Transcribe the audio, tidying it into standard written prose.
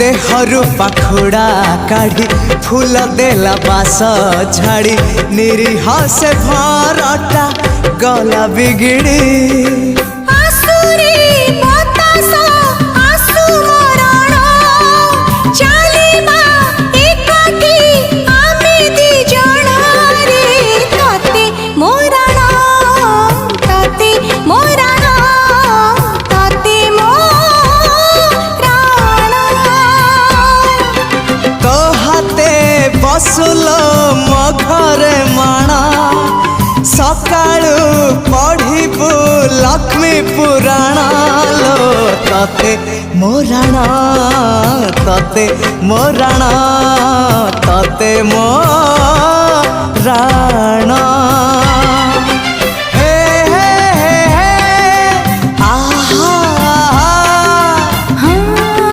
देहरु पाखुड़ा काढ़ी फूल देला बास झाड़ी निरीह से भरटा गला बिगिड़ी बसुल मो घरे माणा सकाळु पढ़िबु लक्ष्मी पुराण लो तते मोराण तते मोराण तते मोराण।